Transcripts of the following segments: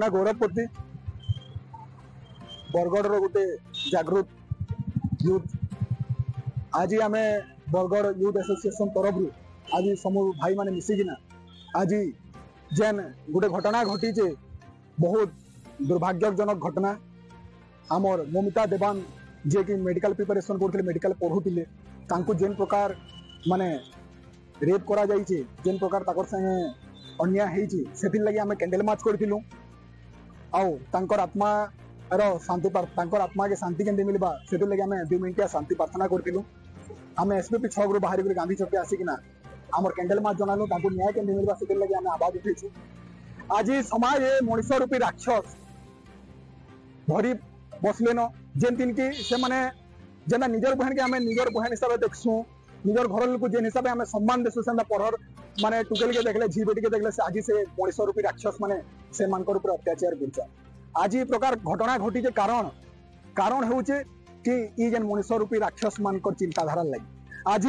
ना गौरवपति बरगढ़ गोटे जागृत यूथ आज आम बरगढ़ यूथ एसोसिएशन तरफ आज समूह भाई माने मिसिकिना आज जेन गोटे घटना घटीचे बहुत दुर्भाग्यजनक घटना आमर ममिता देवान जे कि मेडिकल प्रिपरेशन करते मेडिकल पढ़ुले जेन प्रकार माने रेप करा जाइए जेन प्रकार ताकर संगे अन्याय होती से लगी आम कैंडल मार्च करूँ आउर आत्मा शांति आत्मा के शांति के मिलवा से लगे आम 2 मिनिटिया शांति प्रार्थना करूँ आम एसपीपी 6 ग्रुप बाहर गांधी चौक आसिकिना आमर कैंडल मार्च जनालु न्याय के मिलवा से लगे आम आवाज उठेछु। आज समाज मनुष्य रूपी राक्षस भरी बसलेन जेन कि से माने जेना निजर बहन के आम निजर बहन हिसाब से देखसु निजर घर लोक जेन हिसाब से आम सम्मान देसु से पढ़र माने टुकेल के देखले झी बेटी के देखले से आज से मनुष्य रूपी राक्षस माने से मानकर ऊपर अत्याचार कर आज ये प्रकार घटना घटी जे कारण होचे कि ई जेन मनुष्य रूपी राक्षस मानकर चिंताधारा लगी आज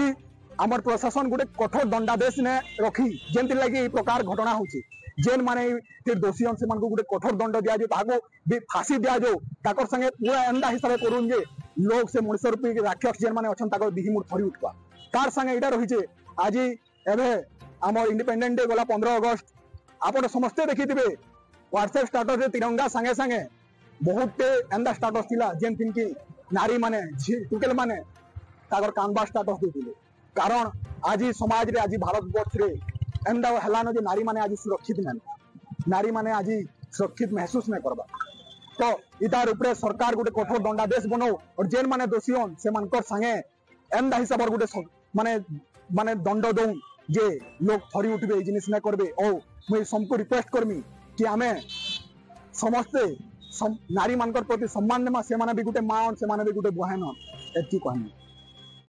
आमर प्रशासन गोटे कठोर दंडादेश ने रखी जेंति लगी ई प्रकार घटना होची जेन माने दोषी अंश मान गोटे कठोर दंड दिया जाए ताको फांसी दिया जाओ ताकर संगे पूरा एंदा हिसाब से करूँ जे लोग से मनुष्य रूपी राक्षस जेन माने अछन ताकर दिही मुठ थरी उठवा तार संगे इटा रही आज एबे आमर इंडिपेंडेंट डे गला 15 अगस्त आपण समस्ते देखिथिबे व्हाट्सएप स्टाटस रे तिरंगा संगे संगे बहुत एंदा स्टाटस थिला जेन थिन की नारी माने टुकेल माने ताकर कानबा स्टाटस देथिले कारण आज समाज रे आज भारत वर्ष रे एंदा हलानो जे नारी माने आज सुरक्षित नहीं नारी माने आज सुरक्षित महसूस नहीं करबा तो इतार ऊपर सरकार गोटे कठोर दंडादेश बनाओ और जेन माने दोषी हन से मानकर संगे एंदा हिसाब गोटे माने माने दंड दऊ जे लोग थरी उठबे जिनिस नहीं करबे और मुई सबको रिक्वेस्ट करमी कि आमे समस्ते नारी मानकर प्रति सम्मान देमा से माने भी गोटे मां से माने भी गोटे बहन एति कहमी।